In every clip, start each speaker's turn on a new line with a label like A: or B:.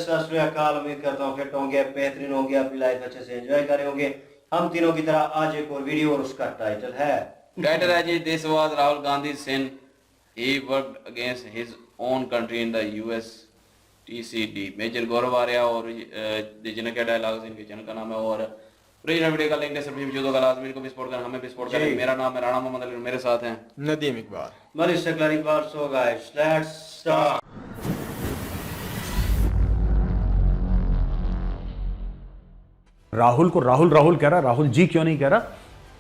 A: सत श्री अकाल। उम्मीद करता हूँ फिट होंगे, बेहतरीन होंगे, अपनी लाइफ अच्छे से एंजॉय कर रहे होंगे। हम तीनों की तरह आज एक और वीडियो और उसका टाइटल है
B: जी, this was Rahul Gandhi's sin. He worked against his own country in the US TCD. Major Gaurav Arya और जिन्हें क्या डायलॉग्स इनके चैनल का नाम है और ओरिजिनल वीडियो का लिंक डिस्क्रिप्शन में होगा। लाजमी को भी सपोर्ट करना, हमें भी सपोर्ट करें। मेरा नाम है राणा मोहम्मद अली, मेरे साथ हैं
C: Nadeem Iqbal,
A: Manish Saklani Iqbal. So guys let's start.
D: Rahul को राहुल राहुल कह रहा, राहुल जी क्यों नहीं कह रहा?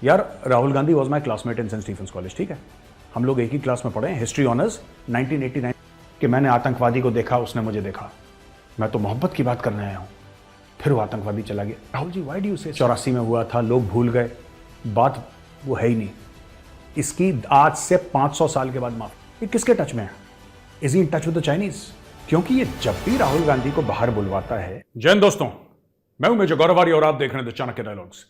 D: यार Rahul Gandhi was my classmate in Saint Stephen's College, ठीक है? हम लोग एक ही क्लास में पढ़े, हिस्ट्री ऑनर्स 1989। कि मैंने आतंकवादी को देखा, उसने मुझे देखा, मैं तो मोहब्बत की बात करने आया हूं, फिर वो आतंकवादी चला गया। राहुल जी वाई डू यू से 84 में हुआ था, लोग भूल गए, बात वो है ही नहीं। इसकी आज से 500 साल के बाद माफ। ये किसके टच में है? Is he in touch with the Chinese? क्योंकि ये जब भी राहुल गांधी को बाहर बुलवाता है। जय हिंद दोस्तों, मैं हूं मेजर गौरव आर्या और आप देख रहे हैं द चाणक्य डायलॉग्स।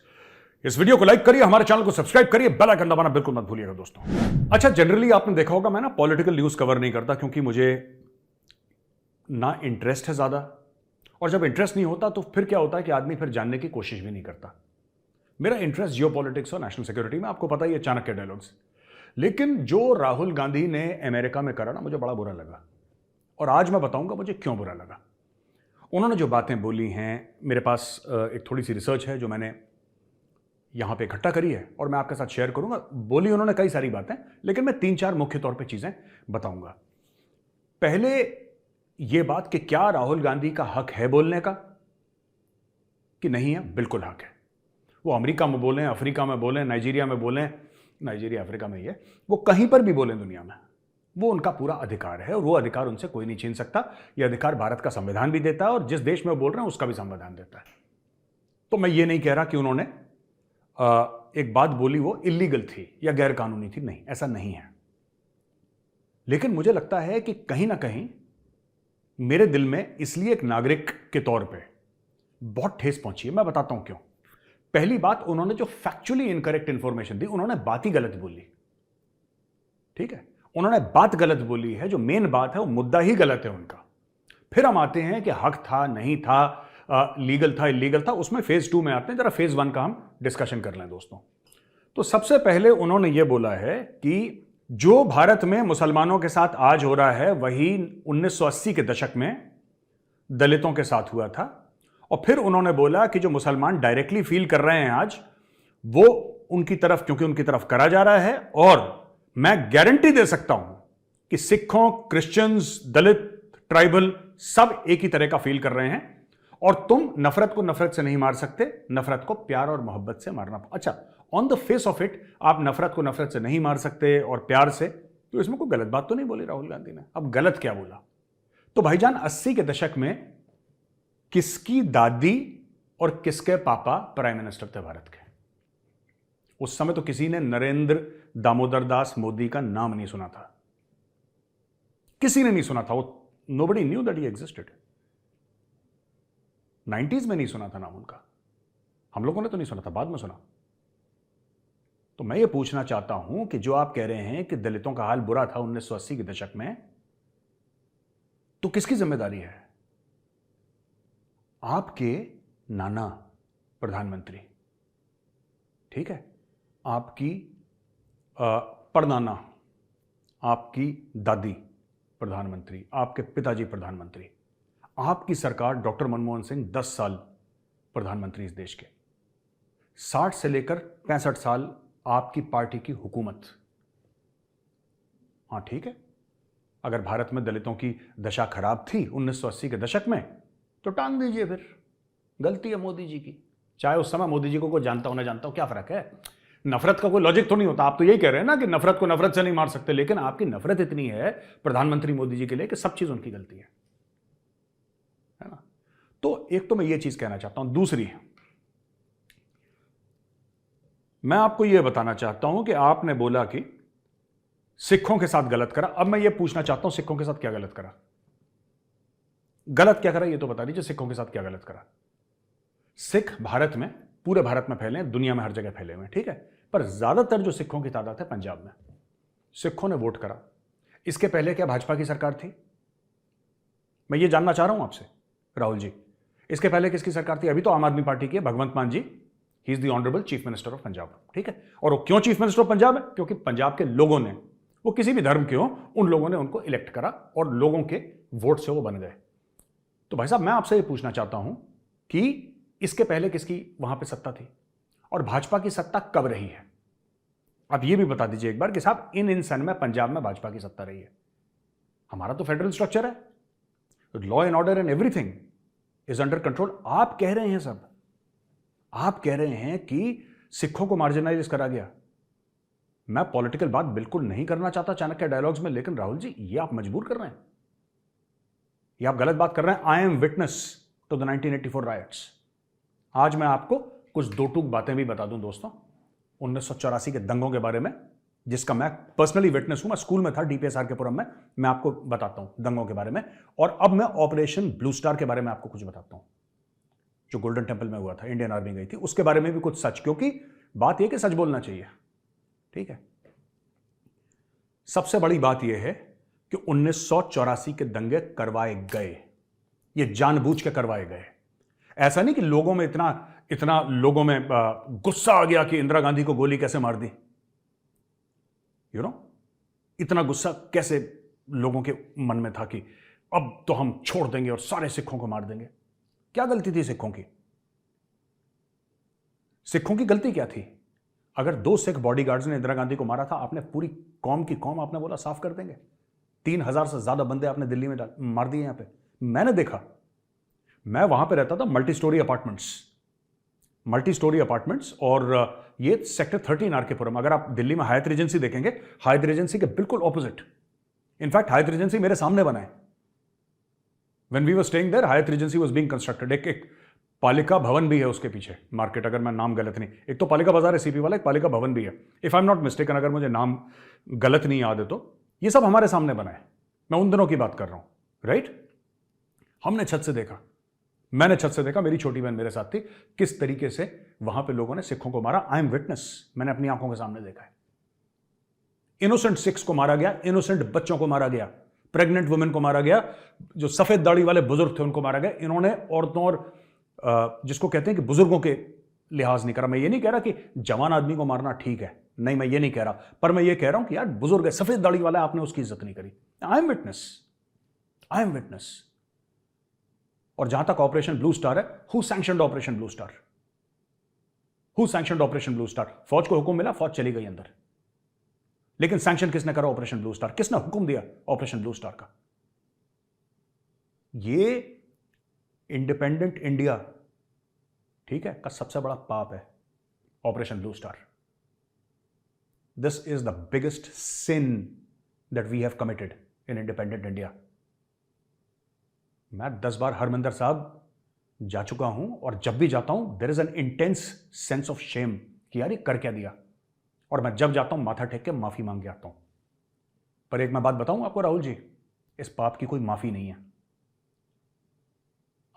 D: इस वीडियो को लाइक करिए, हमारे चैनल को सब्सक्राइब करिए, बेल आइकन दबाना बिल्कुल मत भूलिएगा दोस्तों। अच्छा, जनरली आपने देखा होगा मैं ना पॉलिटिकल न्यूज कवर नहीं करता, क्योंकि मुझे ना इंटरेस्ट है ज्यादा, और जब इंटरेस्ट नहीं होता तो फिर क्या होता है कि आदमी फिर जानने की कोशिश भी नहीं करता। मेरा इंटरेस्ट जियोपॉलिटिक्स और नेशनल सिक्योरिटी में, आपको पता ही है, चाणक्य डायलॉग्स। लेकिन जो राहुल गांधी ने अमेरिका में करा ना, मुझे बड़ा बुरा लगा, और आज मैं बताऊंगा मुझे क्यों बुरा लगा। उन्होंने जो बातें बोली हैं, मेरे पास एक थोड़ी सी रिसर्च है जो मैंने यहां पे इकट्ठा करी है और मैं आपके साथ शेयर करूंगा। बोली उन्होंने कई सारी बातें, लेकिन मैं 3-4 मुख्य तौर पे चीजें बताऊंगा। पहले यह बात कि क्या राहुल गांधी का हक है बोलने का कि नहीं है? बिल्कुल हक है। वो अमेरिका में बोलें, अफ्रीका में बोलें, नाइजीरिया में बोलें, नाइजीरिया अफ्रीका में ही है, वो कहीं पर भी बोलें दुनिया में, वो उनका पूरा अधिकार है और वो अधिकार उनसे कोई नहीं छीन सकता। यह अधिकार भारत का संविधान भी देता है और जिस देश में वो बोल रहे हैं उसका भी संविधान देता है। तो मैं ये नहीं कह रहा कि उन्होंने एक बात बोली वो इलीगल थी या गैर कानूनी थी, नहीं, ऐसा नहीं है। लेकिन मुझे लगता है कि कहीं ना कहीं मेरे दिल में इसलिए एक नागरिक के तौर पे बहुत ठेस पहुंची है। मैं बताता हूं क्यों। पहली बात, उन्होंने जो फैक्चुअली इनकरेक्ट इंफॉर्मेशन दी, उन्होंने बात ही गलत बोली, ठीक है? उन्होंने बात गलत बोली है, जो मेन बात है वो मुद्दा ही गलत है उनका। फिर हम आते हैं कि हक था, नहीं था, लीगल था, इलीगल था, उसमें फेज 2 में आते हैं। जरा फेज 1 का हम डिस्कशन कर लें दोस्तों। तो सबसे पहले उन्होंने ये बोला है कि जो भारत में मुसलमानों के साथ आज हो रहा है वही 1980 के दशक में दलितों के साथ हुआ था। और फिर उन्होंने बोला कि जो मुसलमान डायरेक्टली फील कर रहे हैं आज, वो उनकी तरफ, क्योंकि उनकी तरफ करा जा रहा है, और मैं गारंटी दे सकता हूं कि सिखों, क्रिश्चियंस, दलित, ट्राइबल सब एक ही तरह का फील कर रहे हैं। और तुम नफरत को नफरत से नहीं मार सकते, नफरत को प्यार और मोहब्बत से मारना। अच्छा, on the face of it आप नफरत को नफरत से नहीं मार सकते और प्यार से, तो इसमें कोई गलत बात तो नहीं बोली राहुल गांधी ने। अब गलत क्या बोला? तो भाईजान, 80 के दशक में किसकी दादी और किसके पापा प्राइम मिनिस्टर थे भारत के? उस समय तो किसी ने नरेंद्र दामोदर दास मोदी का नाम नहीं सुना था, किसी ने नहीं सुना था। वो nobody knew that he existed. 90s में नहीं सुना था नाम उनका, हम लोगों ने तो नहीं सुना था, बाद में सुना। तो मैं ये पूछना चाहता हूं कि जो आप कह रहे हैं कि दलितों का हाल बुरा था 1980 के दशक में, तो किसकी जिम्मेदारी है? आपके नाना प्रधानमंत्री, ठीक है, आपकी परनाना, आपकी दादी प्रधानमंत्री, आपके पिताजी प्रधानमंत्री, आपकी सरकार डॉक्टर मनमोहन सिंह 10 साल प्रधानमंत्री इस देश के, 60 से लेकर 65 साल आपकी पार्टी की हुकूमत। हाँ ठीक है, अगर भारत में दलितों की दशा खराब थी 1980 के दशक में, तो टांग दीजिए, फिर गलती है मोदी जी की। चाहे उस समय मोदी जी को कोई जानता हो ना जानता हो, क्या फर्क है? नफरत का कोई लॉजिक तो नहीं होता। आप तो यही कह रहे हैं ना कि नफरत को नफरत से नहीं मार सकते, लेकिन आपकी नफरत इतनी है प्रधानमंत्री मोदी जी के लिए कि सब चीज उनकी गलती है ना? तो एक तो मैं ये चीज कहना चाहता हूं। दूसरी, मैं आपको यह बताना चाहता हूं कि आपने बोला कि सिखों के साथ गलत करा। अब मैं ये पूछना चाहता हूं, सिखों के साथ क्या गलत करा? गलत क्या करा ये तो बता दीजिए। सिखों के साथ क्या गलत करा? सिख भारत में, पूरे भारत में फैले हैं, दुनिया में हर जगह फैले हुए हैं, ठीक है, पर ज्यादातर जो सिखों की तादाद है पंजाब में। सिखों ने वोट करा। इसके पहले क्या भाजपा की सरकार थी? मैं ये जानना चाह रहा हूं आपसे। राहुल जी। इसके पहले किसकी सरकार थी? अभी तो आम आदमी पार्टी की है, Bhagwant Mann ji, he is the honourable chief minister of Punjab, ठीक है। और वो क्यों चीफ मिनिस्टर ऑफ पंजाब है? क्योंकि पंजाब के लोगों ने, वो किसी भी धर्म के हो, उन लोगों ने उनको इलेक्ट करा और लोगों के वोट से वो बन गए। तो भाई साहब, मैं आपसे ये पूछना चाहता हूं कि इसके पहले किसकी वहां पे सत्ता थी और भाजपा की सत्ता कब रही है? आप ये भी बता दीजिए एक बार कि साहब इन सन में पंजाब में भाजपा की सत्ता रही है। हमारा तो फेडरल स्ट्रक्चर है, law and order and everything is under control. आप कह रहे हैं सब, आप कह रहे हैं कि सिखों को मार्जिनाइज करा गया। मैं पॉलिटिकल बात बिल्कुल नहीं करना चाहता चाणक्य डायलॉग्स में, लेकिन राहुल जी ये आप मजबूर कर रहे हैं, ये आप गलत बात कर रहे हैं। I am witness to the 1984 riots. आज मैं आपको कुछ दो टूक बातें भी बता दूं दोस्तों 1984 के दंगों के बारे में, जिसका मैं पर्सनली विटनेस हूं। मैं स्कूल में था डीपीएसआर के पुरम में, मैं आपको बताता हूं दंगों के बारे में। और अब मैं ऑपरेशन ब्लू स्टार के बारे में आपको कुछ बताता हूं, जो गोल्डन टेम्पल में हुआ था, इंडियन आर्मी गई थी, उसके बारे में भी कुछ सच, क्योंकि बात यह कि सच बोलना चाहिए, ठीक है। सबसे बड़ी बात यह है कि 1984 के दंगे करवाए गए, ये जानबूझ के करवाए गए। ऐसा नहीं कि लोगों में इतना लोगों में गुस्सा आ गया कि इंदिरा गांधी को गोली कैसे मार दी, यू नो, इतना गुस्सा कैसे लोगों के मन में था कि अब तो हम छोड़ देंगे और सारे सिखों को मार देंगे। क्या गलती थी सिखों की? सिखों की गलती क्या थी? अगर 2 सिख बॉडीगार्ड्स ने इंदिरा गांधी को मारा था, आपने पूरी कौम की कौम आपने बोला साफ कर देंगे। 3000 से ज्यादा बंदे आपने दिल्ली में मार दिए। यहां पे मैंने देखा, मैं वहां पे रहता था, मल्टी स्टोरी अपार्टमेंट्स, और ये सेक्टर 13 आरकेपुरम। अगर आप दिल्ली में हायत रीजेंसी देखेंगे, हायत रीजेंसी के बिल्कुल ऑपोजिट, इनफैक्ट हायत रीजेंसी मेरे सामने बना है। When we were staying there, Hyatt Regency was being constructed. एक पालिका भवन भी है उसके पीछे, मार्केट, अगर मैं नाम गलत नहीं, एक तो पालिका बाजार है सीपी वाला, एक पालिका भवन भी है, if I am not mistaken, अगर मुझे नाम गलत नहीं याद है तो। ये सब हमारे सामने बना है, मैं उन दिनों की बात कर रहा हूं, राइट। हमने छत से देखा, मैंने छत से देखा, मेरी छोटी बहन मेरे साथ थी, किस तरीके से वहां पे लोगों ने सिखों को मारा। आई एम विटनेस, मैंने अपनी आंखों के सामने देखा है। इनोसेंट सिख्स को मारा गया, इनोसेंट बच्चों को मारा गया, प्रेग्नेंट वुमेन को मारा गया, जो सफेद दाढ़ी वाले बुजुर्ग थे उनको मारा गया। इन्होंने औरतों और जिसको कहते हैं कि बुजुर्गों के लिहाज नहीं करा। मैं ये नहीं कह रहा कि जवान आदमी को मारना ठीक है, नहीं, मैं ये नहीं कह रहा, पर मैं ये कह रहा हूं कि यार बुजुर्ग है, सफेद दाढ़ी वाला, आपने उसकी इज्जत नहीं करी। आई एम विटनेस। और जहां तक ऑपरेशन ब्लू स्टार है, who sanctioned operation Blue star? फौज को हुक्म मिला, फौज चली गई अंदर, लेकिन सैंक्शन किसने करा ऑपरेशन ब्लू स्टार? किसने हुक्म दिया ऑपरेशन ब्लू स्टार का? ये इंडिपेंडेंट इंडिया, ठीक है, का सबसे बड़ा पाप है Operation Blue Star. This is the biggest sin that we have committed in independent India. मैं 10 बार हरमिंदर साहब जा चुका हूं, और जब भी जाता हूं there is an intense sense of shame कि यार ये कर क्या दिया। और मैं जब जाता हूं माथा टेक के माफी मांग के आता हूं। पर एक मैं बात बताऊं आपको राहुल जी, इस पाप की कोई माफी नहीं है।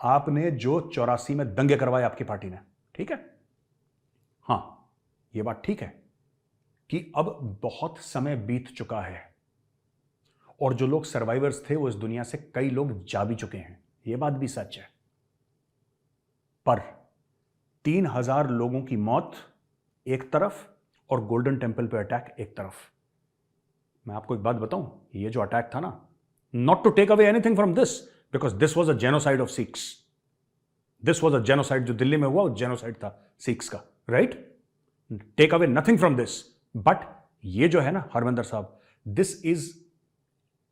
D: आपने जो 84 में दंगे करवाए आपकी पार्टी ने, ठीक है, हां, यह बात ठीक है कि अब बहुत समय बीत चुका है और जो लोग सर्वाइवर्स थे वो इस दुनिया से कई लोग जा भी चुके हैं, यह बात भी सच है। पर 3000 लोगों की मौत एक तरफ और गोल्डन टेम्पल पे अटैक एक तरफ। मैं आपको एक बात बताऊं, ये जो अटैक था ना, not to take away anything from this, because this was a genocide of Sikhs. This was a genocide, जो दिल्ली में हुआ वो जेनोसाइड था सिख्स का, right. Take away nothing from this, but ये जो है ना Harmandir Sahib, this is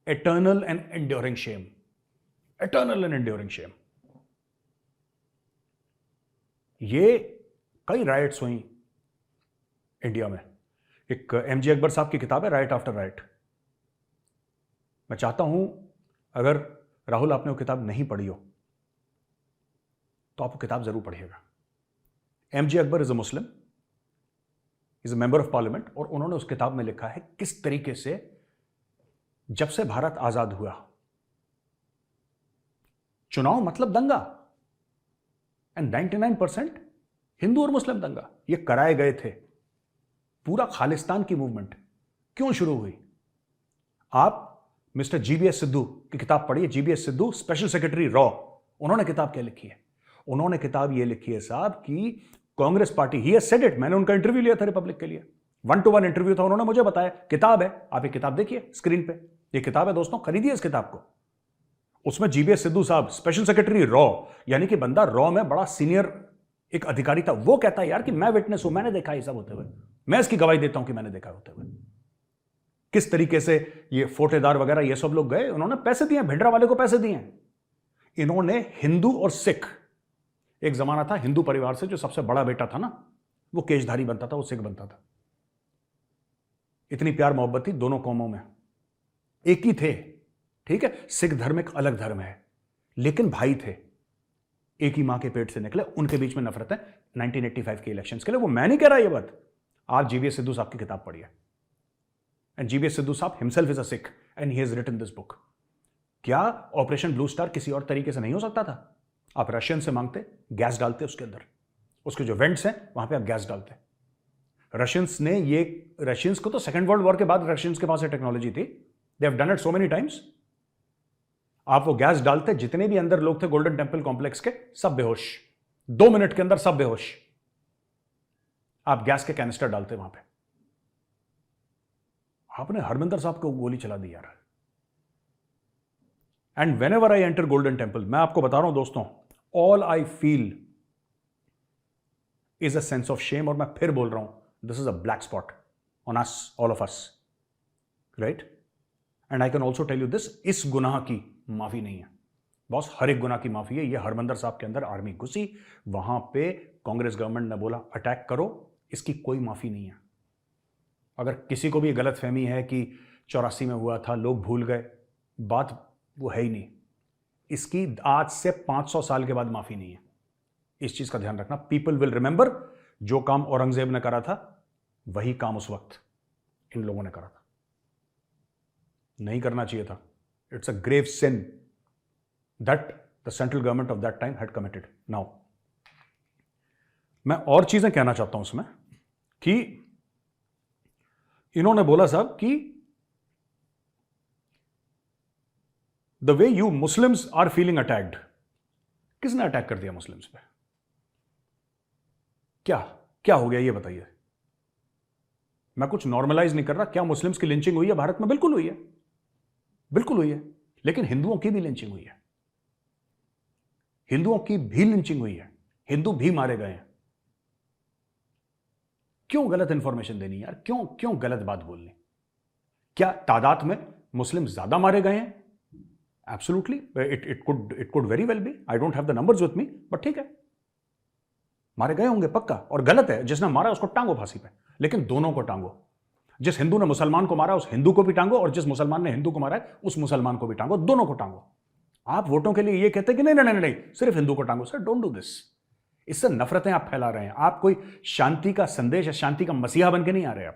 D: eternal and enduring shame, eternal and enduring shame. ये कई राइट्स हुई इंडिया में। एक एमजे अकबर साहब की किताब है राइट आफ्टर राइट। मैं चाहता हूं अगर राहुल आपने वो किताब नहीं पढ़ी हो तो आप वो किताब जरूर पढ़िएगा। MJ Akbar is a Muslim, is a member of parliament, और उन्होंने उस किताब में लिखा है किस तरीके से जब से भारत आजाद हुआ, चुनाव मतलब दंगा, एंड 99% हिंदू और मुस्लिम दंगा ये कराए गए थे। पूरा खालिस्तान की मूवमेंट क्यों शुरू हुई? आप मिस्टर जीबीएस सिद्धू की किताब पढ़िए, GBS Sidhu special secretary raw उन्होंने किताब क्या लिखी है? उन्होंने किताब ये लिखी है साहब कि Congress party, he has said it, मैंने उनका इंटरव्यू लिया था रिपब्लिक के लिए, 1-to-1 इंटरव्यू था, उन्होंने मुझे बताया किताब है, आप ये किताब देखिए स्क्रीन पे, ये किताब है दोस्तों, खरीदिए इस किताब को। उसमें जीबीएस सिद्धू साहब, स्पेशल सेक्रेटरी रॉ, यानी कि बंदा रॉ में बड़ा सीनियर एक अधिकारी था, वो कहता है यार कि मैं विटनेस हूं, मैंने देखा ये सब होते हुए, मैं इसकी गवाही देता हूं कि मैंने देखा होते हुए। किस तरीके से ये फोटेदार वगैरह ये सब लोग गए, उन्होंने पैसे दिए, भिंडरा वाले को पैसे दिए। इन्होंने हिंदू और सिख, एक जमाना था हिंदू परिवार से जो सबसे बड़ा बेटा था ना, वो केशधारी बनता था, वो सिख बनता था। इतनी प्यार मोहब्बत थी दोनों कौमों में, एक ही थे, ठीक है। सिख धर्म एक अलग धर्म है, लेकिन भाई थे, एक ही मां के पेट से निकले, उनके बीच में नफरत है 1985 के इलेक्शंस के लिए। वो मैं नहीं कह रहा ये बात, आप जीबीएस सिद्धू साहब की किताब पढ़िए। And GBS Sidhu sahab himself is a Sikh and he has written this book. क्या ऑपरेशन ब्लू स्टार किसी और तरीके से नहीं हो सकता था? आप रशियन से मांगते, गैस डालते उसके अंदर, उसके जो वेंट्स हैं वहां पे आप गैस डालते। रशियंस को तो सेकेंड वर्ल्ड वॉर के बाद रशियंस के पास टेक्नोलॉजी थी, they have done it so many times. आप वो गैस डालते, जितने भी अंदर लोग थे गोल्डन टेंपल कॉम्प्लेक्स के, सब बेहोश, 2 मिनट के अंदर सब बेहोश। आप गैस के कैनिस्टर डालते वहां पे। आपने हरमिंदर साहब को गोली चला दी यार। And whenever I enter Golden Temple, मैं आपको बता रहा हूं दोस्तों, all I feel is a sense of shame. और मैं फिर बोल रहा हूं, this is a black spot on us, all of us, right? And I can also tell you this, इस गुनाह की माफी नहीं है बॉस, हर एक गुनाह की माफी है। ये हरमंदर साहब के अंदर आर्मी घुसी, वहां पे कांग्रेस गवर्नमेंट ने बोला अटैक करो, इसकी कोई माफी नहीं है। अगर किसी को भी गलत फहमी है कि 84 में हुआ था, लोग भूल गए, बात वो है ही नहीं। इसकी आज से 500 साल के बाद माफी नहीं है, इस चीज का ध्यान रखना। पीपल विल रिमेंबर, जो काम औरंगजेब ने करा था वही काम उस वक्त इन लोगों ने करा था, नहीं करना चाहिए था। It's a grave sin that the central government of that time had committed. Now मैं और चीजें कहना चाहता हूं उसमें कि इन्होंने बोला साहब कि the way you Muslims are feeling attacked. किसने अटैक कर दिया मुस्लिम्स पे? क्या क्या हो गया ये बताइए। मैं कुछ नॉर्मलाइज नहीं कर रहा। क्या मुस्लिम्स की लिंचिंग हुई है भारत में? बिल्कुल हुई है, बिल्कुल हुई है। लेकिन हिंदुओं की भी लिंचिंग हुई है, हिंदुओं की भी लिंचिंग हुई है, हिंदू भी मारे गए हैं। क्यों गलत इंफॉर्मेशन देनी यार? क्यों गलत बात बोलनी? क्या तादाद में मुस्लिम ज्यादा मारे गए हैं? Absolutely, it could very well be. I don't have the numbers with me, but ठीक है, मारे गए होंगे पक्का। और गलत है, जिसने मारा उसको टांगो फांसी पे, लेकिन दोनों को टांगो। जिस हिंदू ने मुसलमान को मारा उस हिंदू को भी टांगो, और जिस मुसलमान ने हिंदू को मारा है उस मुसलमान को भी टांगो, दोनों को टांगो। आप वोटों के लिए ये कहते हैं कि नहीं नहीं नहीं नहीं सिर्फ हिंदू को टांगो। Sir, don't do this. इससे नफरतें आप फैला रहे हैं। आप कोई शांति का संदेश या शांति का मसीहा बन के नहीं आ रहे।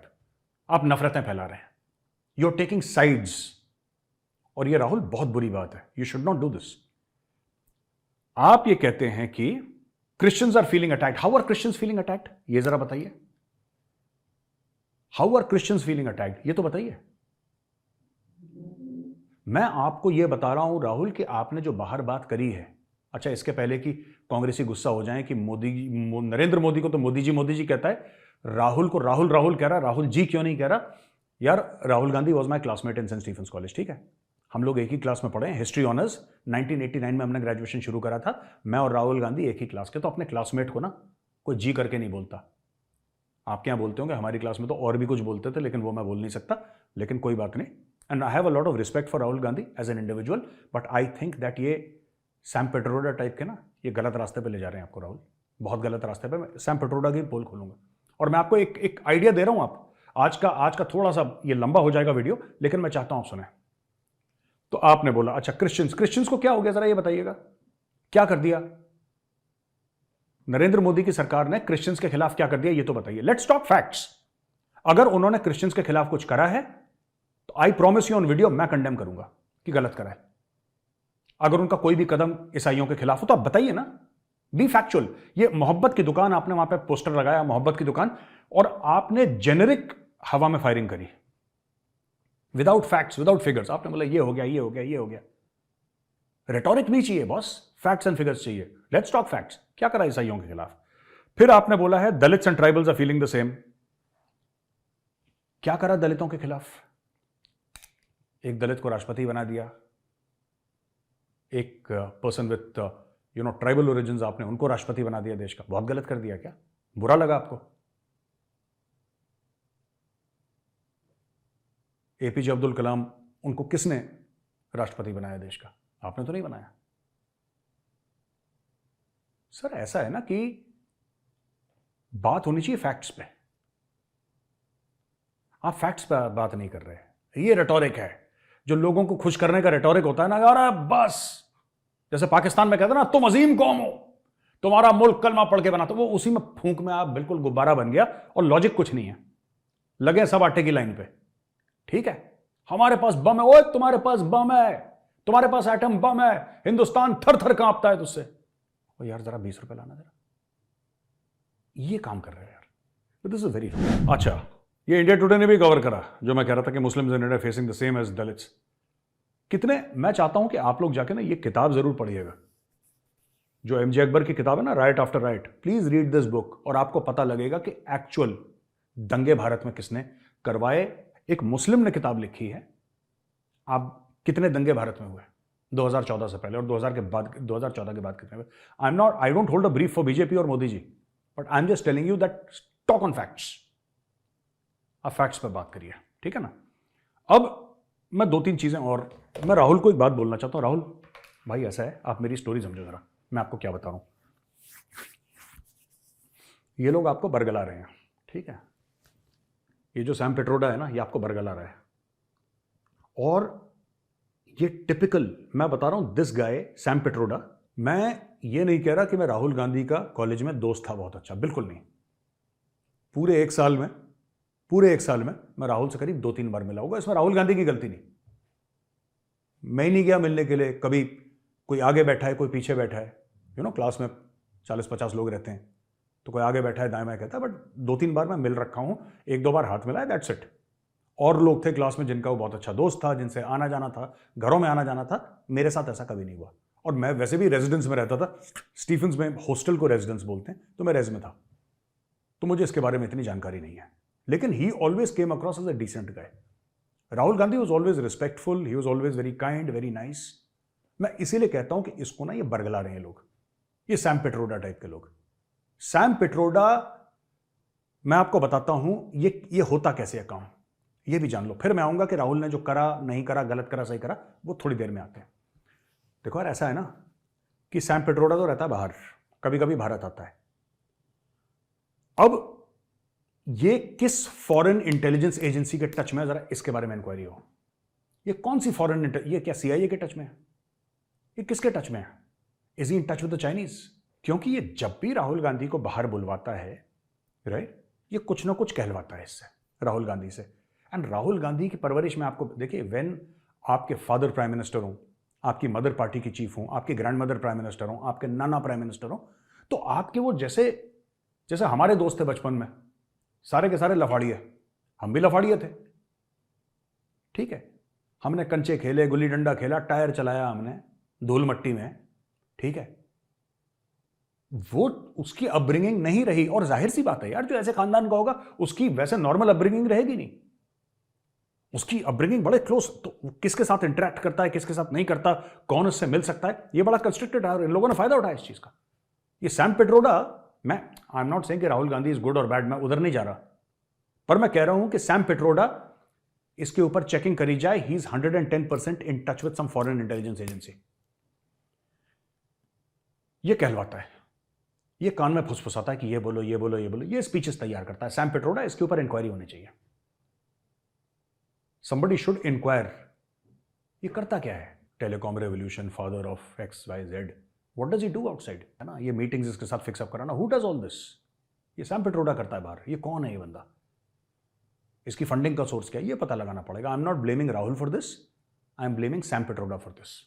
D: आप नफरतें फैला रहे हैं। यू आर टेकिंग साइड्स, और ये राहुल बहुत बुरी बात है। You should not do this. आप ये कहते हैं कि Christians are feeling attacked. How are Christians feeling attacked? ये जरा बताइए। How are Christians feeling attacked? ये तो बताइए। मैं आपको यह बता रहा हूं राहुल कि आपने जो बाहर बात करी है, अच्छा इसके पहले कि कांग्रेसी गुस्सा हो जाए कि नरेंद्र मोदी को तो मोदी जी कहता है, राहुल को राहुल कह रहा। राहुल जी क्यों नहीं कह रहा यार? Rahul Gandhi was my classmate in Saint Stephen's College, ठीक है, हम लोग एक ही क्लास में पढ़े हैं, हिस्ट्री ऑनर्स। 1989 में हमने ग्रेजुएशन शुरू करा था, मैं और राहुल गांधी एक ही क्लास के। तो अपने क्लासमेट को ना कोई जी करके नहीं बोलता। आपके यहाँ बोलते होंगे, हमारी क्लास में तो और भी कुछ बोलते थे, लेकिन वो मैं बोल नहीं सकता, लेकिन कोई बात नहीं। And I have a lot of respect for Rahul Gandhi as an individual, but I think that ये सैम पेट्रोडा टाइप के ना, ये गलत रास्ते पे ले जा रहे हैं आपको राहुल, बहुत गलत रास्ते पे। मैं सैम पेट्रोडा की पोल खोलूंगा। और मैं आपको एक आइडिया दे रहा हूं। आप आज का थोड़ा सा ये लंबा हो जाएगा वीडियो, लेकिन मैं चाहता हूं आप सुने। तो आपने बोला अच्छा क्रिश्चियंस को क्या हो गया, जरा ये बताइएगा, क्या कर दिया नरेंद्र मोदी की सरकार ने? क्रिश्चियंस के खिलाफ क्या कर दिया ये तो बताइए। Let's talk facts. अगर उन्होंने क्रिश्चियंस के खिलाफ कुछ करा है तो I promise you on video मैं कंडेम करूंगा कि गलत करा है। अगर उनका कोई भी कदम ईसाइयों के खिलाफ हो तो आप बताइए ना, बी फैक्चुअल। ये मोहब्बत की दुकान, आपने वहां पे पोस्टर लगाया मोहब्बत की दुकान, और आपने जेनेरिक हवा में फायरिंग करी विदाउट फैक्ट्स, विदाउट फिगर्स। आपने बोला ये हो गया, ये हो गया, ये हो गया। रेटोरिक नहीं चाहिए बॉस, फैक्ट्स एंड फिगर्स चाहिए, लेट्स टॉक फैक्ट्स। क्या करा ईसाइयों के खिलाफ? फिर आपने बोला है Dalits and tribals are feeling the same. क्या करा दलितों के खिलाफ? एक दलित को राष्ट्रपति बना दिया, एक पर्सन विथ ट्राइबल ओरिजिन्स आपने उनको राष्ट्रपति बना दिया देश का। बहुत गलत कर दिया क्या? बुरा लगा आपको? एपीजे अब्दुल कलाम, उनको किसने राष्ट्रपति बनाया देश का? आपने तो नहीं बनाया। सर ऐसा है ना कि बात होनी चाहिए फैक्ट्स पे। आप फैक्ट्स पे बात नहीं कर रहे। ये रेटोरिक है जो लोगों को खुश करने का रेटोरिक होता है ना, यार बस जैसे पाकिस्तान में कहते हैं ना, तुम अजीम कौम हो, तुम्हारा मुल्क कलमा पढ़ के बना, तो वो उसी में फूंक में आप बिल्कुल गुब्बारा बन गया और लॉजिक कुछ नहीं है। लगे सब आटे की लाइन पे। ठीक है, हमारे पास बम है, ओए तुम्हारे पास बम है, तुम्हारे पास एटम बम है, हिंदुस्तान थर थर कांपता है तुझसे। ओ यार जरा 20 रुपए लाना जरा। ये काम कर रहे हैं यार, दिस इज वेरी रॉन्ग। अच्छा, ये इंडिया टुडे ने भी कवर करा जो मैं कह रहा था कि Muslims in India facing the same as Dalits. कितने, मैं चाहता हूं कि आप लोग जाके ना ये किताब जरूर पढ़िएगा, जो एमजे अकबर की किताब है ना, right after right. Please read this book और आपको पता लगेगा कि एक्चुअल दंगे भारत में किसने करवाए। एक मुस्लिम ने किताब लिखी है, आप कितने दंगे भारत में हुए 2014 से पहले और 2000 के बाद, 2014 के बाद कितने हुए। I don't hold a brief for BJP और Modi ji, but I am just telling you that talk on facts. आप फैक्ट्स पर बात करिए, ठीक है ना। अब मैं 2-3 चीजें और, मैं राहुल को एक बात बोलना चाहता हूं। राहुल भाई ऐसा है, आप मेरी स्टोरी समझो जरा, मैं आपको क्या बता रहा हूं। ये लोग आपको बरगला रहे हैं, ठीक है। ये जो सैम पिट्रोडा है ना, ये आपको बरगला रहा है। और ये टिपिकल, मैं बता रहा हूं, दिस गाय सैम पिट्रोडा, मैं ये नहीं कह रहा कि मैं राहुल गांधी का कॉलेज में दोस्त था बहुत अच्छा, बिल्कुल नहीं। पूरे एक साल में मैं राहुल से करीब 2-3 बार मिला होगा। इसमें राहुल गांधी की गलती नहीं, मैं ही नहीं गया मिलने के लिए। कभी कोई आगे बैठा है, कोई पीछे बैठा है, क्लास में 40-50 लोग रहते हैं, तो कोई आगे बैठा है, दाएं बाएं कहता है, बट 2-3 बार मैं मिल रखा हूं, 1-2 बार हाथ मिला है, दैट्स इट। और लोग थे क्लास में जिनका वो बहुत अच्छा दोस्त था, जिनसे आना जाना था, घरों में आना जाना था। मेरे साथ ऐसा कभी नहीं हुआ। और मैं वैसे भी रेजिडेंस में रहता था, स्टीफेंस में हॉस्टल को रेजिडेंस बोलते हैं, तो मैं रेज में था, तो मुझे इसके बारे में इतनी जानकारी नहीं है। लेकिन he always came across as a decent guy. Rahul Gandhi was always respectful, he was always very kind, very nice. मैं इसीलिए कहता हूं कि इसको ना ये बरगला रहे हैं लोग, ये सैम पिट्रोडा टाइप के लोग। सैम पिट्रोडा, मैं आपको बताता हूं ये होता कैसे है काम, ये भी जान लो। फिर मैं आऊंगा कि राहुल ने जो करा, नहीं करा, गलत करा, सही करा, वो थोड़ी देर में आते हैं। देखो यार, ऐसा है ना कि सैम पिट्रोडा तो रहता है बाहर, कभी कभी भारत आता है। अब ये किस फॉरेन इंटेलिजेंस एजेंसी के टच में है, जरा इसके बारे में इंक्वायरी हो। ये कौन सी फॉरेन, ये क्या सीआईए के टच में है? ये किसके टच में है? Is he in touch with the Chinese? क्योंकि ये जब भी राहुल गांधी को बाहर बुलवाता है, राइट, ये कुछ ना कुछ कहलवाता है इससे, राहुल गांधी से। एंड राहुल गांधी की परवरिश में आपको देखिए, व्हेन आपके फादर प्राइम मिनिस्टर हो, आपकी मदर पार्टी की चीफ हो, आपकी ग्रैंड मदर प्राइम मिनिस्टर हो, आपके नाना प्राइम मिनिस्टर हो, तो आपके वो जैसे हमारे दोस्त थे बचपन में, सारे के सारे लफाड़िए, हम भी लफाड़िए थे, ठीक है। हमने कंचे खेले, गुल्ली डंडा खेला, टायर चलाया हमने धूल मट्टी में, ठीक है। वो उसकी अपब्रिंगिंग नहीं रही। और जाहिर सी बात है यार, जो ऐसे खानदान का होगा उसकी वैसे नॉर्मल अपब्रिंगिंग रहेगी नहीं, उसकी अपब्रिंगिंग बड़े क्लोज, तो किसके साथ इंटरेक्ट करता है, किसके साथ नहीं करता, कौन इससे मिल सकता है, ये बड़ा कंस्ट्रक्टेड है। इन लोगों ने फायदा उठाया इस चीज का। ये Sam Pitroda, I am not saying कि राहुल गांधी इज गुड और बैड, मैं उधर नहीं जा रहा, पर मैं कह रहा हूं कि सैम पिट्रोडा, इसके ऊपर चेकिंग करी जाए, he is 110% in touch with some foreign intelligence agency. ये कहलवाता है, ये कान में फुसफुसाता है कि ये बोलो, ये बोलो, ये बोलो, ये स्पीचेस तैयार करता है सैम पिट्रोडा। इसके ऊपर इंक्वायरी होनी चाहिए, somebody should inquire। ये करता क्या है? Telecom revolution, father of XYZ, what does he do outside, है ना। ये मीटिंग्स इसके साथ फिक्स अप कराना, who does all this? ये सैम पिट्रोडा करता है बाहर। ये कौन है ये बंदा? इसकी फंडिंग का सोर्स क्या है, ये पता लगाना पड़ेगा। आई am not blaming Rahul for this, I am blaming Sam Pitroda for this.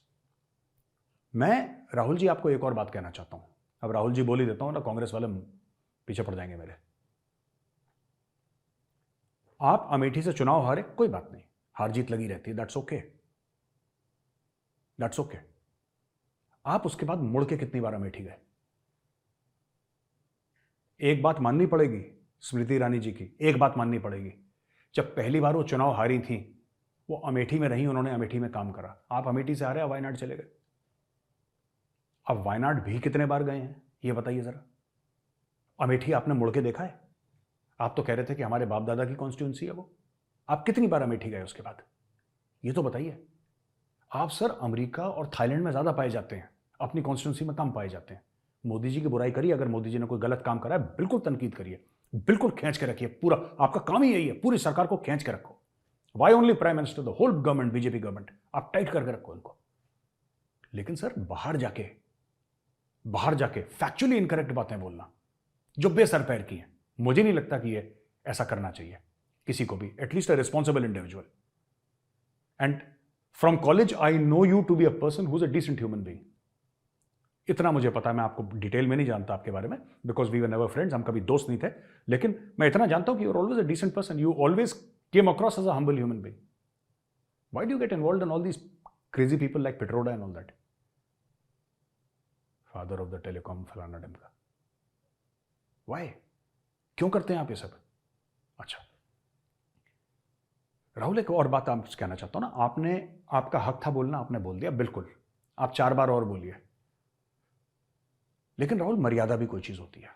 D: मैं राहुल जी आपको एक और बात कहना चाहता हूं। अब राहुल जी बोल ही देता हूं ना, कांग्रेस वाले पीछे पड़ जाएंगे मेरे। आप अमेठी से चुनाव हारे, कोई बात नहीं, हार जीत लगी रहती है, दैट्स ओके, दैट्स ओके। आप उसके बाद मुड़ के कितनी बार अमेठी गए? एक बात माननी पड़ेगी स्मृति ईरानी जी की, एक बात माननी पड़ेगी, जब पहली बार वो चुनाव हारी थी वो अमेठी में रही, उन्होंने अमेठी में काम करा। आप अमेठी से हारे, आप वायनाड चले गए। अब वायनाड भी कितने बार गए हैं ये बताइए जरा। अमेठी आपने मुड़ के देखा है? आप तो कह रहे थे कि हमारे बाप दादा की कॉन्स्टिट्यूंसी है वो। आप कितनी बार अमेठी गए उसके बाद, ये तो बताइए। आप सर अमेरिका और थाईलैंड में ज्यादा पाए जाते हैं, अपनी कॉन्स्टिट्यूंसी में कम पाए जाते हैं। मोदी जी की बुराई करिए, अगर मोदी जी ने कोई गलत काम करा है बिल्कुल तनकीद करिए, बिल्कुल खींच के रखिए। पूरा आपका काम ही यही है, पूरी सरकार को खींच के रखो। Why only prime minister, the whole government, BJP government, आप टाइट करके रखो उनको। लेकिन सर बाहर जाके फैक्चुअली इनकरेक्ट बातें बोलना जो बेसर पैर की हैं, मुझे नहीं लगता कि ये ऐसा करना चाहिए किसी को भी, at least a responsible individual. And from college I know you to be a person who is a decent human being. इतना मुझे पता है, मैं आपको डिटेल में नहीं जानता आपके बारे में, because we were never friends, हम कभी दोस्त नहीं थे, लेकिन मैं इतना जानता हूं कि you are always a decent person, you always came across as a humble human being. Why do you get involved in all these crazy people like Pitroda and all that? Father of the telecom फलाना ढिमका, Y? क्यों करते हैं आप ये सब? अच्छा राहुल, एक और बात आप कहना चाहता हूं ना, आपने, आपका हक था बोलना, आपने बोल दिया, बिल्कुल, आप 4 बार और बोलिए। लेकिन राहुल, मर्यादा भी कोई चीज होती है,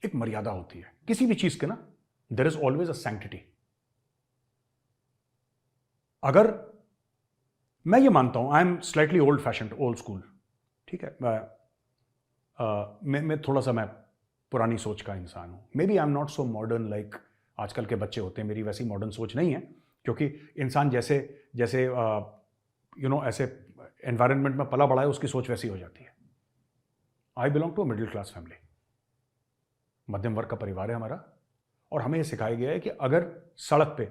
D: एक मर्यादा होती है किसी भी चीज के ना। There is always a sanctity. अगर मैं ये मानता हूं, I am slightly old fashioned, old school, ठीक है, मैं थोड़ा सा मैं पुरानी सोच का इंसान हूं। Maybe I am not so modern like आजकल के बच्चे होते हैं, मेरी वैसी मॉडर्न सोच नहीं है, क्योंकि इंसान जैसे जैसे ऐसे एनवायरनमेंट में पला बड़ा है, उसकी सोच वैसी हो जाती है। I belong to a middle class family, मध्यम वर्ग का परिवार है हमारा, और हमें यह सिखाया गया है कि अगर सड़क पे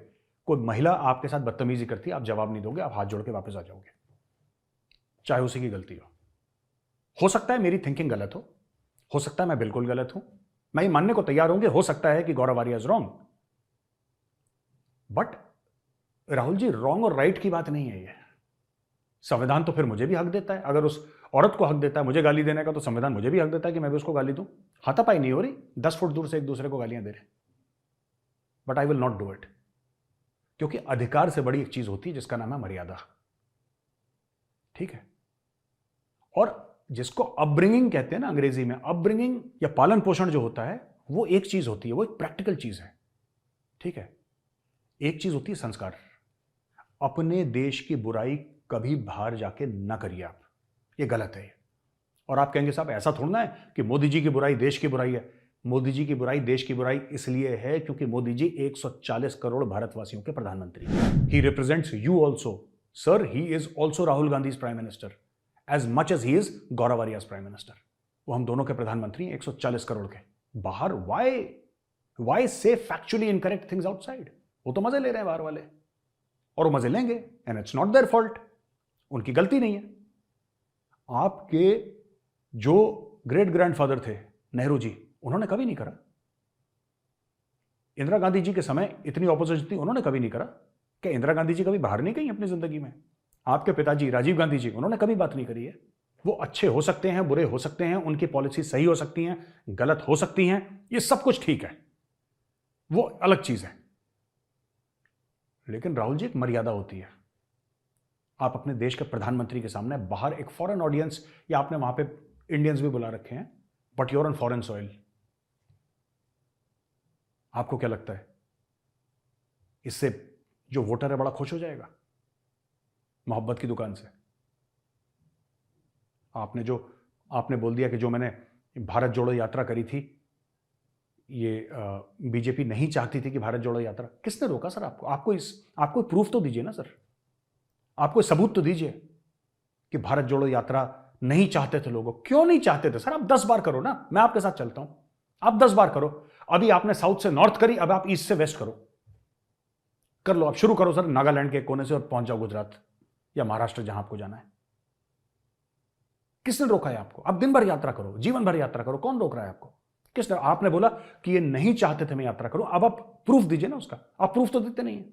D: कोई महिला आपके साथ बदतमीजी करती है, आप जवाब नहीं दोगे, आप हाथ जोड़ के वापस आ जाओगे, चाहे उसी की गलती हो सकता है मेरी थिंकिंग गलत हो सकता है मैं बिल्कुल गलत हूं, मैं ये मानने को तैयार हूं, हो सकता है कि Gaurav Arya is wrong, but Rahul ji, wrong और राइट की बात नहीं है ये। संविधान तो फिर मुझे भी हक देता है, अगर उस औरत को हक देता है मुझे गाली देने का, तो संविधान मुझे भी हक देता है कि मैं भी उसको गाली दूं। हाथापाई नहीं हो रही, 10 फुट दूर से एक दूसरे को गालियां दे रहे, but I will not do it, क्योंकि अधिकार से बड़ी एक चीज होती है जिसका नाम है मर्यादा, ठीक है। और जिसको अपब्रिंगिंग कहते हैं ना अंग्रेजी में, अपब्रिंगिंग या पालन पोषण जो होता है वो एक चीज होती है, वो एक प्रैक्टिकल चीज है, ठीक है। एक चीज होती है संस्कार। अपने देश की बुराई कभी बाहर जाके ना करिए आप, ये गलत है। और आप कहेंगे साहब ऐसा थोड़ा है कि मोदी जी की बुराई देश की बुराई है। मोदी जी की बुराई देश की बुराई इसलिए है क्योंकि मोदी जी 140 करोड़ भारतवासियों के प्रधानमंत्री हैं। He represents you also sir, he is also Rahul Gandhi prime minister as much as he is Gaurav Arya's prime minister. वो हम दोनों के प्रधानमंत्री हैं 140 करोड़ के। बाहर वाई से फैक्चुअली इनकरेक्ट थिंग्स आउटसाइड? वो तो मजे ले रहे हैं बाहर वाले, और वो मजे लेंगे, and it's not their fault, उनकी गलती नहीं है। आपके जो ग्रेट ग्रैंडफादर थे नेहरू जी, उन्होंने कभी नहीं करा। इंदिरा गांधी जी के समय इतनी ऑपोजिशन थी, उन्होंने कभी नहीं करा। क्या इंदिरा गांधी जी कभी बाहर नहीं गई अपनी जिंदगी में? आपके पिताजी राजीव गांधी जी, उन्होंने कभी बात नहीं करी है। वो अच्छे हो सकते हैं, बुरे हो सकते हैं, उनकी पॉलिसी सही हो सकती हैं, गलत हो सकती हैं, ये सब कुछ ठीक है, वो अलग चीज है। लेकिन राहुल जी, एक मर्यादा होती है। आप अपने देश के प्रधानमंत्री के सामने बाहर एक फॉरेन ऑडियंस, या आपने वहां पे इंडियंस भी बुला रखे हैं, but you're on foreign soil. आपको क्या लगता है इससे जो वोटर है बड़ा खुश हो जाएगा मोहब्बत की दुकान से? आपने बोल दिया कि जो मैंने भारत जोड़ो यात्रा करी थी, ये बीजेपी नहीं चाहती थी कि भारत जोड़ो यात्रा। किसने रोका सर आपको? आपको प्रूफ तो दीजिए ना सर, आपको सबूत तो दीजिए कि भारत जोड़ो यात्रा नहीं चाहते थे लोग। क्यों नहीं चाहते थे सर? आप 10 बार करो ना, मैं आपके साथ चलता हूं, आप 10 बार करो। अभी आपने साउथ से नॉर्थ करी, अब आप ईस्ट से वेस्ट करो, कर लो, आप शुरू करो सर नागालैंड के कोने से और पहुंच जाओ गुजरात या महाराष्ट्र, जहां आपको जाना है। किसने रोका है आपको? आप दिन भर यात्रा करो, जीवन भर यात्रा करो, कौन रोक रहा है आपको? किसने? आपने बोला कि ये नहीं चाहते थे मैं यात्रा करूं, अब आप प्रूफ दीजिए ना उसका। आप प्रूफ तो देते नहीं है,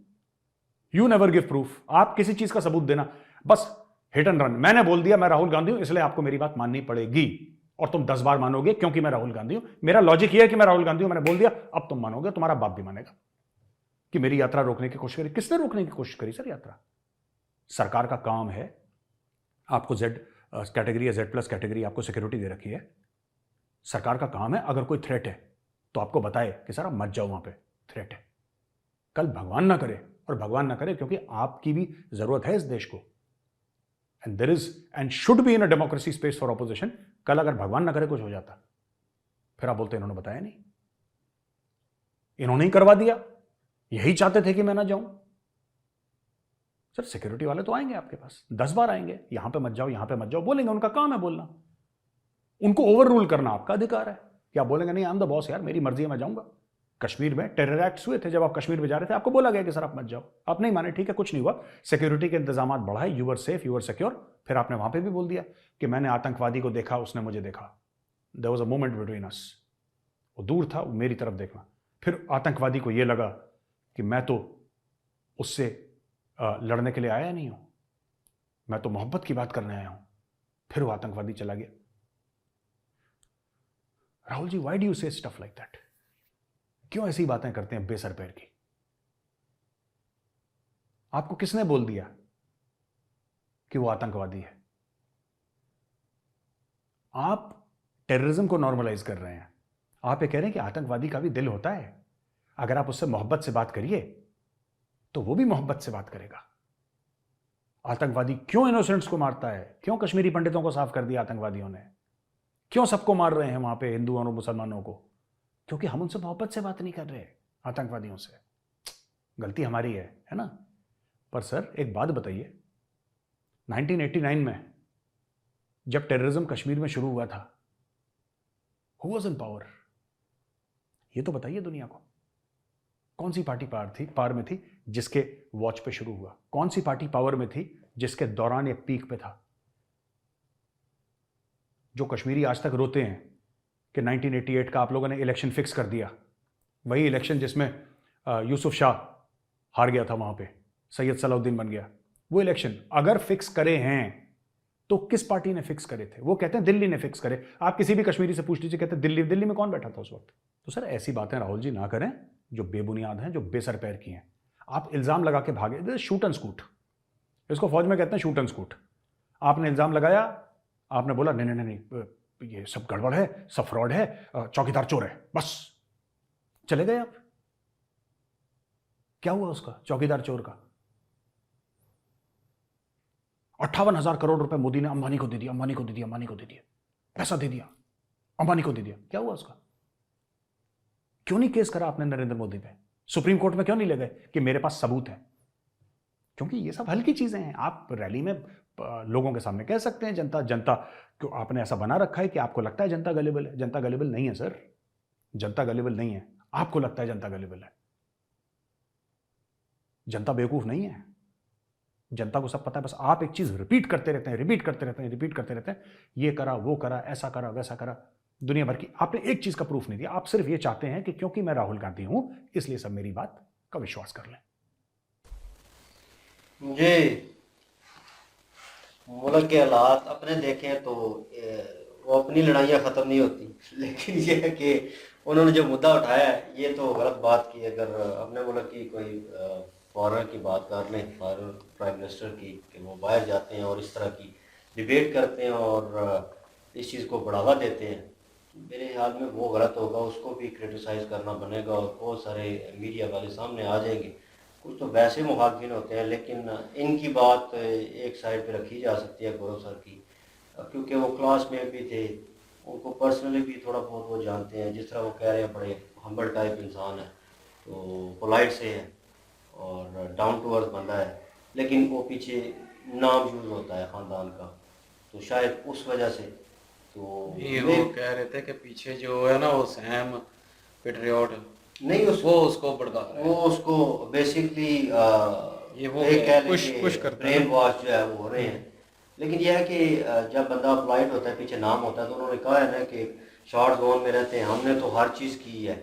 D: यू नेवर गिव प्रूफ। आप किसी चीज का सबूत देना, बस हिट एंड रन। मैंने बोल दिया मैं राहुल गांधी हूं, इसलिए आपको मेरी बात माननी पड़ेगी और तुम 10 बार मानोगे क्योंकि मैं राहुल गांधी हूं। मेरा लॉजिक यह है कि मैं राहुल गांधी हूं, मैंने बोल दिया, अब तुम मानोगे, तुम्हारा बाप भी मानेगा कि मेरी यात्रा रोकने की कोशिश करी। किसने रोकने की कोशिश करी सर यात्रा? सरकार का काम है, आपको जेड कैटेगरी या जेड प्लस कैटेगरी आपको सिक्योरिटी दे रखी है। सरकार का काम है अगर कोई थ्रेट है तो आपको बताए कि सर आप मत जाओ, वहां पे थ्रेट है। कल भगवान ना करे, और भगवान ना करे क्योंकि आपकी भी जरूरत है इस देश को, and there is and should be in a democracy space for opposition. कल अगर भगवान ना करे कुछ हो जाता, फिर आप बोलते इन्होंने बताया नहीं, इन्होंने ही करवा दिया, यही चाहते थे कि मैं ना जाऊं। सर सिक्योरिटी वाले तो आएंगे आपके पास, 10 बार आएंगे, यहां पे मत जाओ, यहां पे मत जाओ, बोलेंगे, उनका काम है बोलना, उनको ओवर रूल करना आपका अधिकार है। क्या बोलेंगे नहीं आई एम द बॉस यार, मेरी मर्जी है, मैं जाऊंगा। कश्मीर में टेरर एक्ट्स हुए थे, जब आप कश्मीर में जा रहे थे आपको बोला गया कि सर आप मत जाओ, आप नहीं माने, ठीक है कुछ नहीं हुआ, सिक्योरिटी के इंतजाम बढ़ाए, you are safe, you are secure. फिर आपने वहां पे भी बोल दिया कि मैंने आतंकवादी को देखा, उसने मुझे देखा, there was a moment between us, वो दूर था, वो मेरी तरफ देखना। फिर आतंकवादी को यह लगा कि मैं तो उससे लड़ने के लिए आया नहीं हूं, मैं तो मोहब्बत की बात करने आया हूं, फिर वो आतंकवादी चला गया। Rahul ji, why do you say stuff like that? क्यों ऐसी बातें करते हैं बेसर पैर की? आपको किसने बोल दिया कि वो आतंकवादी है? आप टेररिज्म को नॉर्मलाइज कर रहे हैं। आप ये कह रहे हैं कि आतंकवादी का भी दिल होता है, अगर आप उससे मोहब्बत से बात करिए तो वो भी मोहब्बत से बात करेगा। आतंकवादी क्यों इनोसेंट्स को मारता है? क्यों कश्मीरी पंडितों को साफ कर दिया आतंकवादियों ने? क्यों सबको मार रहे हैं वहां पे, हिंदुओं और मुसलमानों को? क्योंकि हम उनसे मोहब्बत से बात नहीं कर रहे, आतंकवादियों से। गलती हमारी है ना? पर सर एक बात बताइए, 1989 में जब टेररिज्म कश्मीर में शुरू हुआ था, हु वाज इन पावर? ये तो बताइए दुनिया को, कौन सी पार्टी पावर में थी जिसके वॉच पे शुरू हुआ? कौन सी पार्टी पावर में थी जिसके दौरान ये पीक पे था? जो कश्मीरी आज तक रोते हैं कि 1988 का आप लोगों ने इलेक्शन फिक्स कर दिया, वही इलेक्शन जिसमें यूसुफ शाह हार गया था, वहां पे सैयद सलाउद्दीन बन गया, वो इलेक्शन अगर फिक्स करे हैं तो किस पार्टी ने फिक्स करे थे? वो कहते हैं दिल्ली ने फिक्स करे। आप किसी भी कश्मीरी से पूछ लीजिए, कहते हैं दिल्ली में कौन बैठा था उस वक्त? तो सर ऐसी बातें राहुल जी ना करें जो बेबुनियाद हैं, जो बेसर पैर की हैं। आप इल्जाम लगा के भागे, शूट एंड स्कूट, इसको फौज में कहते हैं, शूट एंड स्कूट। आपने इल्जाम लगाया, आपने बोला नहीं नहीं नहीं ये सब गड़बड़ है, सब फ्रॉड है, चौकीदार चोर है, बस चले गए आप। क्या हुआ उसका, चौकीदार चोर का? 58,000 करोड़ रुपए मोदी ने अंबानी को दे दिया, अंबानी को दे दिया, अंबानी को दे दिया, पैसा दे दिया, अंबानी को दे दिया। क्या हुआ उसका? क्यों नहीं केस करा आपने नरेंद्र मोदी पे? सुप्रीम कोर्ट में क्यों नहीं ले गए कि मेरे पास सबूत है? क्योंकि ये सब हल्की चीजें हैं। आप रैली में लोगों के सामने कह सकते हैं, जनता क्यों आपने ऐसा बना रखा है कि आपको लगता है जनता गलेबल है? जनता गलेबल नहीं है सर, जनता गलेबल नहीं है। आपको लगता है जनता गलेबल है, जनता बेवकूफ नहीं है, जनता को सब पता है। बस आप एक चीज रिपीट करते रहते हैं, ये करा, वो करा, ऐसा करा, वैसा करा, दुनिया भर की। आपने एक चीज का प्रूफ नहीं दिया। आप सिर्फ ये चाहते हैं कि क्योंकि मैं राहुल गांधी हूं इसलिए सब मेरी बात का विश्वास कर लें।
A: जी, मुल्क के हालात अपने देखें तो वो अपनी लड़ाइयाँ ख़त्म नहीं होती, लेकिन ये है कि उन्होंने जो मुद्दा उठाया है ये तो गलत बात की। अगर अपने मुल्क की कोई फॉरेनर की बात कर लें, फॉरेनर प्राइम मिनिस्टर की, कि वो बाहर जाते हैं और इस तरह की डिबेट करते हैं और इस चीज़ को बढ़ावा देते हैं, मेरे ख्याल में वो गलत होगा। उसको भी क्रिटिसाइज़ करना बनेगा और बहुत सारे मीडिया वाले सामने आ जाएंगे। कुछ तो वैसे मुखालफिन होते हैं, लेकिन इनकी बात एक साइड पे रखी जा सकती है गौरव सर की, क्योंकि वो क्लासमेट भी थे, उनको पर्सनली भी थोड़ा बहुत वो जानते हैं। जिस तरह वो कह रहे हैं बड़े हम्बल टाइप इंसान है, तो पोलाइट से है और डाउन टू अर्थ बंदा है, लेकिन वो पीछे नाम यूज़ होता है ख़ानदान का, तो शायद उस वजह से तो
B: वो कह रहे थे कि पीछे जो है ना वो सैम पेट्रियट
A: नहीं,
B: वो उसको भड़का रहा है,
A: वो उसको बेसिकली
B: ये वो पुश करते हैं,
A: ब्रेन वॉश जो है वो हो रहे हैं। लेकिन यह है कि जब बंदा अप्लाइड होता है, पीछे नाम होता है, तो उन्होंने कहा है ना कि शॉर्ट जोन में रहते हैं, हमने तो हर चीज़ की है,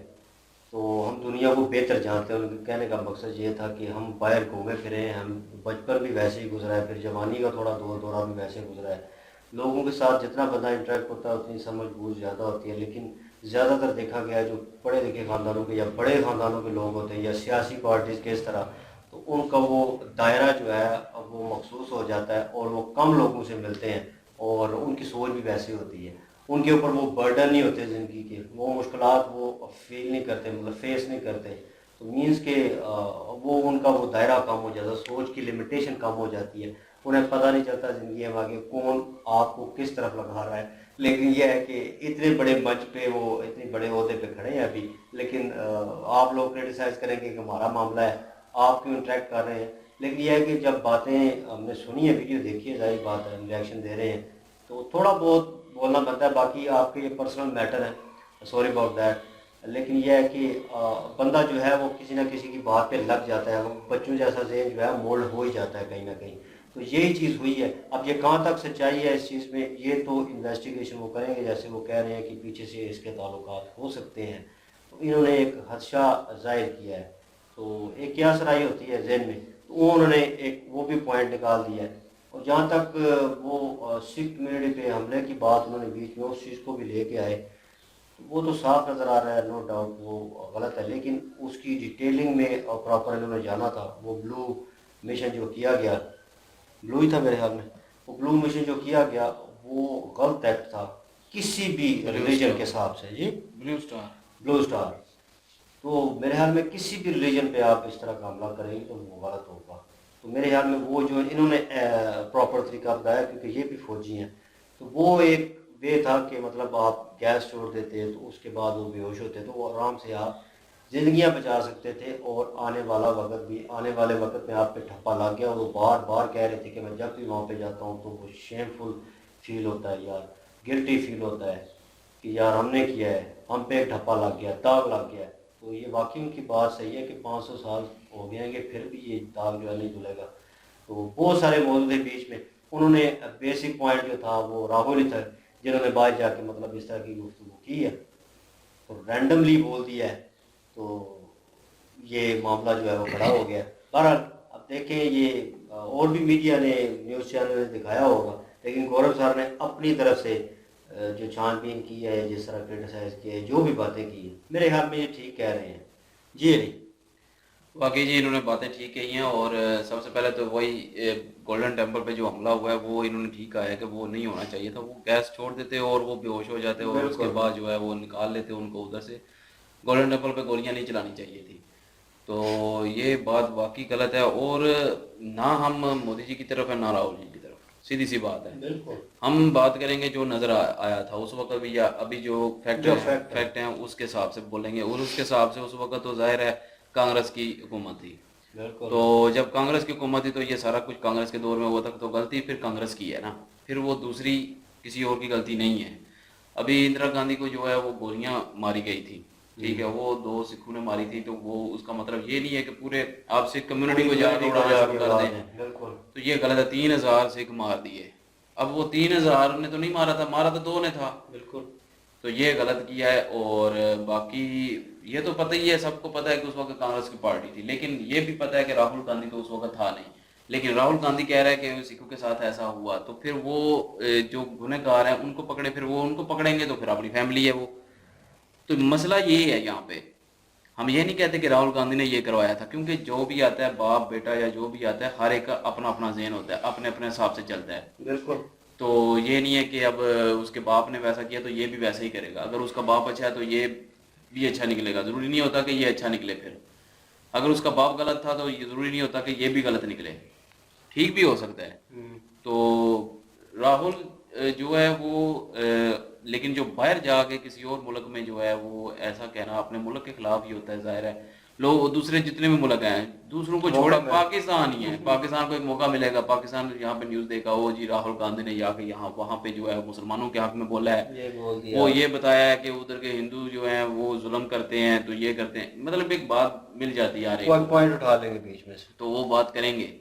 A: तो तो हम दुनिया को बेहतर जानते हैं। उनके कहने का मकसद ये था कि हम बाहर घूमे फिरे, हम बचपन भी वैसे ही गुजरा है, फिर जवानी का थोड़ा दौरा भी वैसे गुजरा है। लोगों के साथ जितना बंदा इंटरेक्ट होता है उतनी समझ बूझ ज़्यादा होती है। लेकिन ज़्यादातर देखा गया है जो पढ़े लिखे ख़ानदानों के या बड़े ख़ानदानों के लोग होते हैं या सियासी पार्टीज़ के इस तरह, तो उनका वो दायरा जो है अब वो मखसूस हो जाता है और वो कम लोगों से मिलते हैं और उनकी सोच भी वैसी होती है। उनके ऊपर वो बर्डन नहीं होते ज़िंदगी के, वो मुश्किलात वो फील नहीं करते, मतलब फेस नहीं करते। तो मीन्स के वो उनका वो दायरा कम हो जाता है, सोच की लिमिटेशन कम हो जाती है। उन्हें पता नहीं चलता ज़िंदगी में आगे कौन आपको किस तरफ लगा रहा है। लेकिन यह है कि इतने बड़े मंच पे वो इतने बड़े ओहदे पे खड़े हैं अभी, लेकिन आप लोग क्रिटिसाइज़ करेंगे कि हमारा मामला है, आप क्यों इंटरेक्ट कर रहे हैं। लेकिन यह है कि जब बातें हमने सुनी है, वीडियो देखी है, जाहिर बात है रिएक्शन दे रहे हैं, तो थोड़ा बहुत बोलना बनता है। बाकी आपके ये पर्सनल मैटर है, सॉरी अबाउट दैट। लेकिन यह है कि बंदा जो है वो किसी ना किसी की बात पे लग जाता है, वो बच्चों जैसा ज़हन जो है मोल्ड हो ही जाता है कहीं ना कहीं। तो यही चीज़ हुई है। अब ये कहाँ तक सच्चाई है इस चीज़ में, ये तो इन्वेस्टिगेशन वो करेंगे। जैसे वो कह रहे हैं कि पीछे से इसके ताल्लुकात हो सकते हैं, तो इन्होंने एक खदशा जाहिर किया है। तो एक क्या सराई होती है जहन में, तो वो उन्होंने एक वो भी पॉइंट निकाल दिया है। और जहाँ तक वो सिख कम्युनिटी पे हमले की बात उन्होंने बीच में उस चीज़ को भी लेके आए, वो तो साफ नज़र आ रहा है, नो डाउट वो गलत है। लेकिन उसकी डिटेलिंग में और प्रॉपर इन्होंने जाना था। वो ब्लू मिशन जो किया गया, ब्लू ही था मेरे ख्याल में, वो ब्लू मिशन जो किया गया वो गलत एक्ट था किसी भी रिलीजन के हिसाब से। जी,
B: ब्लू स्टार,
A: ब्लू स्टार, तो मेरे ख्याल में किसी भी रिलीजन पे आप इस तरह का हमला करेंगे तो वो गलत होगा। तो मेरे ख्याल में वो जो इन्होंने प्रॉपर तरीका बताया, क्योंकि ये भी फौजी हैं, तो वो एक वे था कि मतलब आप गैस छोड़ देते तो उसके बाद वो बेहोश होते तो वो आराम से आप ज़िंदगियां बचा सकते थे। और आने वाला वक्त भी, आने वाले वक्त में आप पे ठप्पा लग गया और वो बार बार कह रहे थे कि मैं जब भी वहाँ पे जाता हूँ तो वो शेमफुल फील होता है यार, गिल्टी फील होता है कि यार हमने किया है, हम पे एक ठप्पा लग गया, दाग लग गया। तो ये वाकई उनकी बात सही है कि 500 साल हो गए हैं फिर भी ये दाग जो है नहीं धुलेगा। तो बहुत सारे मौजूद थे बीच में। उन्होंने बेसिक पॉइंट जो था वो राहुल ही था जिन्होंने बाहर जाके मतलब इस तरह की गुफ्तगू की है, तो रैंडमली बोल दिया है, तो ये मामला जो है वो खड़ा हो गया। बहरहाल अब देखें, ये और भी मीडिया ने, न्यूज़ चैनल ने दिखाया होगा, लेकिन गौरव सर ने अपनी तरफ से जो छानबीन की है, जिस तरह क्रिटिसाइज किया है, जो भी बातें की है, मेरे ख्याल में ये ठीक कह रहे हैं। जी नहीं,
B: वाकई जी इन्होंने बातें ठीक कही हैं। और सबसे पहले तो वही गोल्डन टेम्पल पे जो हमला हुआ है वो इन्होंने ठीक कहा है कि वो नहीं होना चाहिए था। वो गैस छोड़ देते और वो बेहोश हो जाते और उसके बाद जो है वो निकाल लेते उनको उधर से। गोल्डन टेम्पल पे गोलियां नहीं चलानी चाहिए थी। तो ये बात वाकई गलत है। और ना हम मोदी जी की तरफ है ना राहुल जी की तरफ, सीधी सी बात है।
A: बिल्कुल
B: हम बात करेंगे जो नजर आया था उस वक्त भी, या अभी जो फैक्ट हैं उसके हिसाब से बोलेंगे। और उसके हिसाब से उस वक्त तो जाहिर है कांग्रेस की हुकूमत थी।
A: बिल्कुल।
B: तो जब कांग्रेस की हुकूमत थी तो ये सारा कुछ कांग्रेस के दौर में हुआ था। तो गलती फिर कांग्रेस की है ना, फिर वो दूसरी किसी और की गलती नहीं है। अभी इंदिरा गांधी को जो है वो गोलियां मारी गई थी, ठीक है, वो 2 सिखों ने मारी थी। तो वो उसका मतलब ये नहीं है कि पूरे आप सिख कम्युनिटी को जाके उड़ाना शुरू कर दें।
A: बिल्कुल,
B: तो ये गलत है। 3000 सिख मार दिए। अब वो 3000 ने तो नहीं मारा था, मारा तो 2 ने था।
A: बिल्कुल।
B: तो ये गलत किया है। और बाकी ये तो पता ही है, सबको पता है कि उस वक्त कांग्रेस की पार्टी थी। लेकिन ये भी पता है कि राहुल गांधी तो उस वक्त था नहीं। लेकिन राहुल गांधी कह रहा है कि सिखों के साथ ऐसा हुआ, तो फिर वो जो गुनहगार हैं उनको पकड़े, फिर वो उनको पकड़ेंगे तो फिर अपनी फैमिली है वो। तो मसला ये है यहाँ पे। हम ये नहीं कहते कि राहुल गांधी ने ये करवाया था, क्योंकि जो भी आता है बाप बेटा या जो भी आता है, हर एक का अपना अपना ज़हन होता है, अपने अपने हिसाब से चलता है।
A: बिल्कुल।
B: तो ये नहीं है कि अब उसके बाप ने वैसा किया तो ये भी वैसा ही करेगा। अगर उसका बाप अच्छा है तो ये भी अच्छा निकलेगा, जरूरी नहीं होता कि ये अच्छा निकले। फिर अगर उसका बाप गलत था तो ये जरूरी नहीं होता कि ये भी गलत निकले, ठीक भी हो सकता है। तो राहुल जो है वो लेकिन जो बाहर जाके किसी और मुल्क में जो है वो ऐसा कहना अपने मुल्क के खिलाफ ही होता है। जाहिर है लोग दूसरे जितने भी मुल्क हैं, दूसरों को छोड़े, पाकिस्तान ही है, पाकिस्तान को एक मौका मिलेगा, पाकिस्तान यहाँ पे न्यूज़ देखा हो जी राहुल गांधी ने जाके यहाँ वहाँ पे जो है मुसलमानों के हक में बोला है, वो ये बताया है कि उधर के हिंदू जो हैं वो जुल्म करते हैं, तो ये करते हैं। मतलब एक बात मिल जाती है यार, एक
A: पॉइंट उठा लेंगे बीच में से,
B: तो वो बात करेंगे।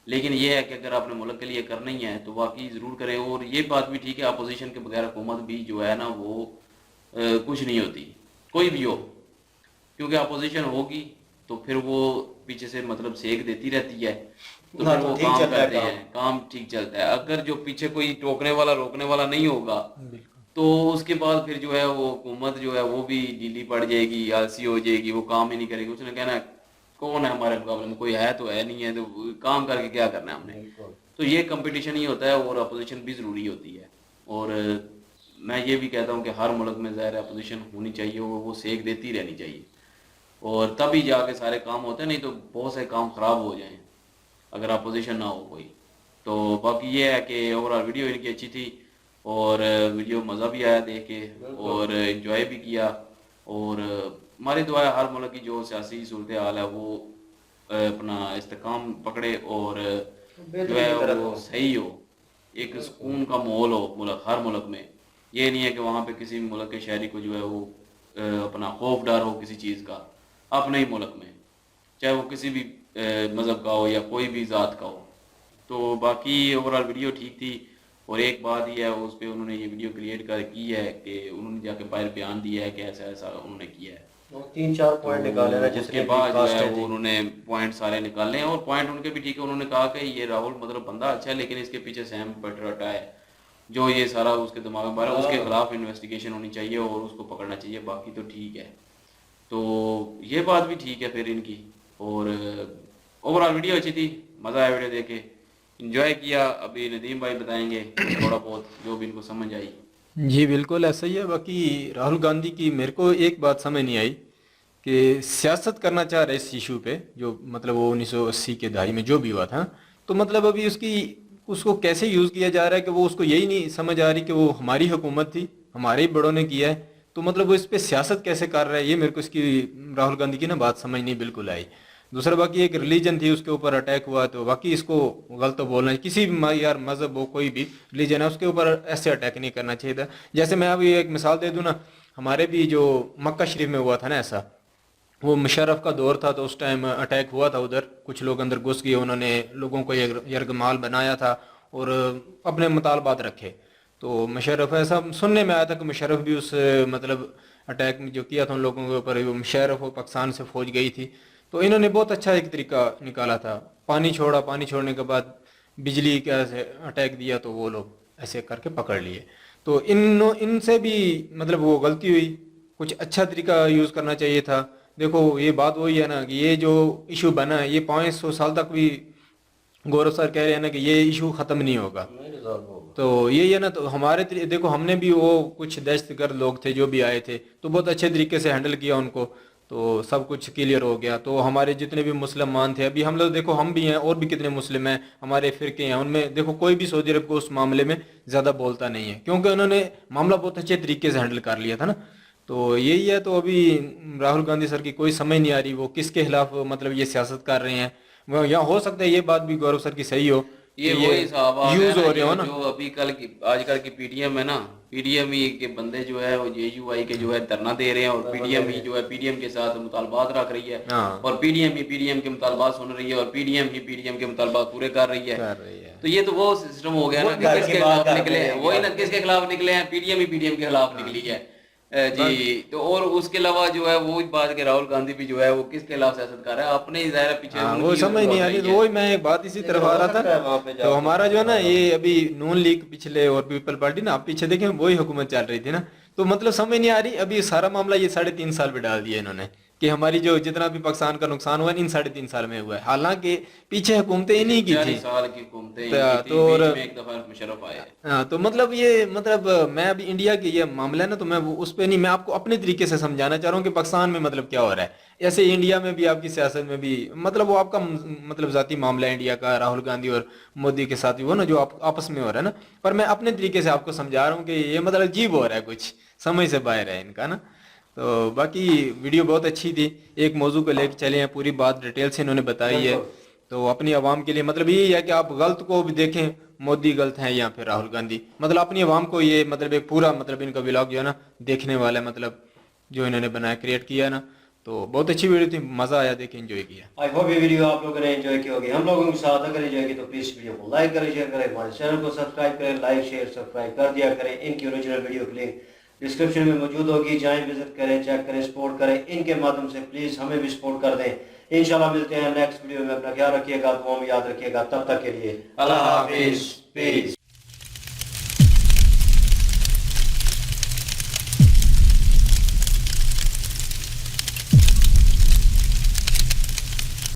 B: लेकिन ये है कि अगर आपने मुल्क के लिए करना ही है तो वाकई ज़रूर करें। और ये बात भी ठीक है, अपोजिशन के बगैर हुकूमत भी जो है ना वो कुछ नहीं होती, कोई भी हो। क्योंकि अपोजिशन होगी तो फिर वो पीछे से मतलब सेक देती रहती है, तो
A: हाँ,
B: फिर
A: तो
B: वो
A: ठीक
B: काम
A: चलता है
B: करते हैं, काम ठीक चलता है। अगर जो पीछे कोई टोकने वाला रोकने वाला नहीं होगा तो उसके बाद फिर जो है वो हुकूमत जो है वो भी ढीली पड़ जाएगी, आलसी हो जाएगी, वो काम ही नहीं करेगी। उसने कहना है, कौन है हमारे मुकाबले में, कोई है तो है नहीं है, तो काम करके क्या करना है हमने।
A: बिल्कुल।
B: तो ये कंपटीशन ही होता है और अपोजिशन भी ज़रूरी होती है। और मैं ये भी कहता हूँ कि हर मुल्क में ज़ाहिर अपोजिशन होनी चाहिए, वो सेक देती रहनी चाहिए, और तभी जाके सारे काम होते हैं, नहीं तो बहुत से काम ख़राब हो जाएं अगर अपोजिशन ना हो कोई। तो बाकी ये है कि ओवरऑल वीडियो इनकी अच्छी थी और वीडियो मज़ा भी आया देख के और इन्जॉय भी किया। और हमारी दुआ है हर मुल्क की जो सियासी सूरत हाल है वो अपना इस्तेकाम पकड़े और जो है वो सही हो, एक सुकून का माहौल हो मुल्क, हर मुल्क में। ये नहीं है कि वहाँ पे किसी मुल्क के शहरी को जो है वो अपना खौफ डर हो किसी चीज़ का, अपने ही मुल्क में, चाहे वो किसी भी मज़हब का हो या कोई भी ज़ात का हो। तो बाकी ओवरऑल वीडियो ठीक थी। और एक बात ही है, उस पर उन्होंने ये वीडियो क्रिएट कर की है कि उन्होंने जाके बाहर बयान दिया है कि ऐसा ऐसा उन्होंने किया है।
A: वो 3-4 पॉइंट निकाले ना,
B: उसके
A: जिसके
B: बाद जो है वो उन्होंने पॉइंट सारे निकाले हैं और पॉइंट उनके भी ठीक है। उन्होंने कहा कि ये राहुल मतलब बंदा अच्छा है, लेकिन इसके पीछे सैम पित्रोदा है जो ये सारा उसके दिमाग में भरा, उसके खिलाफ इन्वेस्टिगेशन होनी चाहिए और उसको पकड़ना चाहिए, बाकी तो ठीक है। तो ये बात भी ठीक है फिर इनकी। और ओवरऑल वीडियो अच्छी थी, मज़ा आया वीडियो देख के, इंजॉय किया। अभी नदीम भाई बताएंगे थोड़ा बहुत जो भी इनको समझ आई।
C: जी बिल्कुल ऐसा ही है। बाकी राहुल गांधी की मेरे को एक बात समझ नहीं आई कि सियासत करना चाह रहे इस इशू पे, जो मतलब वो 1980 के दहाई में जो भी हुआ था, तो मतलब अभी उसको कैसे यूज़ किया जा रहा है कि वो उसको यही नहीं समझ आ रही कि वो हमारी हुकूमत थी, हमारे ही बड़ों ने किया है, तो मतलब वो इस पे सियासत कैसे कर रहा है, ये मेरे को इसकी राहुल गांधी की ना बात समझ नहीं बिल्कुल आई। दूसरा बाकी एक रिलीजन थी उसके ऊपर अटैक हुआ, तो बाकी इसको गलत तो बोलना है, किसी भी यार मजहब हो कोई भी रिलीजन है उसके ऊपर ऐसे अटैक नहीं करना चाहिए था। जैसे मैं अभी एक मिसाल दे दूं ना, हमारे भी जो मक्का शरीफ में हुआ था ना ऐसा, वो मुशर्रफ का दौर था तो उस टाइम अटैक हुआ था उधर, कुछ लोग अंदर घुस गए, उन्होंने लोगों को यरगमाल बनाया था और अपने मुतालबात रखे। तो मुशर्रफ ऐसा सुनने में आया था कि मुशर्रफ भी उस मतलब अटैक में जो किया था उन लोगों के ऊपर, वो मुशर्रफ और पाकिस्तान से फौज गई थी, तो इन्होंने बहुत अच्छा एक तरीका निकाला था, पानी छोड़ा, पानी छोड़ने के बाद बिजली का से अटैक दिया तो वो लोग ऐसे करके पकड़ लिए। तो इनसे भी मतलब वो गलती हुई, कुछ अच्छा तरीका यूज़ करना चाहिए था। देखो ये बात वही है ना कि ये जो इशू बना है ये 500 साल तक भी गौरव सर कह रहे हैं ना कि ये इशू ख़त्म नहीं होगा, तो यही है ना। तो हमारे देखो हमने भी वो कुछ दहशतगर्द लोग थे जो भी आए थे तो बहुत अच्छे तरीके से हैंडल किया उनको, तो सब कुछ क्लियर हो गया। तो हमारे जितने भी मुसलमान थे, अभी हम लोग देखो हम भी हैं और भी कितने मुस्लिम हैं, हमारे फिरके हैं, उनमें देखो कोई भी सऊदी अरब को उस मामले में ज़्यादा बोलता नहीं है क्योंकि उन्होंने मामला बहुत अच्छे तरीके से हैंडल कर लिया था ना। तो यही है। तो अभी राहुल गांधी सर की कोई समझ नहीं आ रही वो किसके खिलाफ मतलब ये सियासत कर रहे हैं। यहाँ हो सकता है ये बात भी गौरव सर की सही हो,
B: ये वही सवाल
C: यूज
B: है
C: हो रहे हो ना,
B: जो अभी कल की आजकल की पीडीएम है ना, पीडीएम ही के बंदे जो है वो जेयूआई के जो है धरना दे रहे हैं और पीडीएम ही जो है पीडीएम के साथ मुतालबात रख रही है
C: हाँ
B: और पीडीएम ही पीडीएम के मुतालबात सुन रही है और पीडीएम ही पीडीएम के मुतालबात पूरे कर रही है। तो ये तो वो सिस्टम हो गया ना कि किसके खिलाफ निकले हैं, वही ना किसके खिलाफ निकले हैं, पीडीएम ही पीडीएम के खिलाफ निकली है जी। तो और उसके अलावा जो है वो बात के राहुल गांधी भी जो है वो किसके खिलाफ सियासत कर रहा है, अपने ही ज़ाहिर पीछे
C: वो समझ नहीं आ रही। तो वही मैं एक बात इसी तरफ आ रहा था। तो हमारा जो है ना ये अभी नून लीग पिछले और पीपल पार्टी ना, आप पीछे देखें वही हुकूमत चल रही थी ना, तो मतलब समझ नहीं आ रही। अभी सारा मामला ये 3.5 साल पे डाल दिया इन्होंने कि हमारी जो जितना भी पाकिस्तान का नुकसान हुआ इन 3.5 साल में हुआ है, हालांकि पीछे हुकूमतें इन्हीं की थी।
B: साल की हुकूमतें
C: तो और
B: एक दफा मुशर्रफ आए।
C: हाँ, तो मतलब ये मतलब मैं अभी इंडिया की ये मामला है ना, तो मैं उस पर नहीं, मैं आपको अपने तरीके से समझाना चाह रहा हूँ कि पाकिस्तान में मतलब क्या हो रहा है। ऐसे इंडिया में भी आपकी सियासत में भी मतलब वो आपका मतलब जाती मामला है इंडिया का, राहुल गांधी और मोदी के साथ भी वो ना जो आपस में हो रहा है ना, पर मैं अपने तरीके से आपको समझा रहा हूँ कि ये मतलब अजीब हो रहा है, कुछ समझ से बाहर है इनका ना। तो बाकी वीडियो बहुत अच्छी थी, एक मौजू को लेकर चले हैं, पूरी बात डिटेल से इन्होंने बताई है। तो अपनी आवाम के लिए मतलब यही है कि आप गलत को भी देखें, मोदी गलत हैं या फिर राहुल गांधी, मतलब अपनी आवाम को ये मतलब एक पूरा मतलब इनका व्लॉग जो है ना देखने वाला है, मतलब जो इन्होंने बनाया क्रिएट किया है ना। तो बहुत अच्छी वीडियो थी, मजा आया, देखे एंजॉय किया।
A: आई होप ये वीडियो आप लोगों ने एंजॉय की होगी, हम लोगों के साथ अगर एंजॉय की तो प्लीज वीडियो को लाइक करें, शेयर करें, हमारे चैनल को सब्सक्राइब करें, लाइक शेयर सब्सक्राइब कर दिया करें। इनकी ओरिजिनल वीडियो की लिंक डिस्क्रिप्शन में मौजूद होगी, जाएं, विजिट करें, चेक करें, सपोर्ट करें। इनके माध्यम से प्लीज़ हमें भी सपोर्ट कर दें। इंशाल्लाह मिलते हैं नेक्स्ट वीडियो में। अपना ख्याल रखिएगा, दुआ में याद रखिएगा। तब तक के लिए
B: अल्लाह हाफिज, पीस।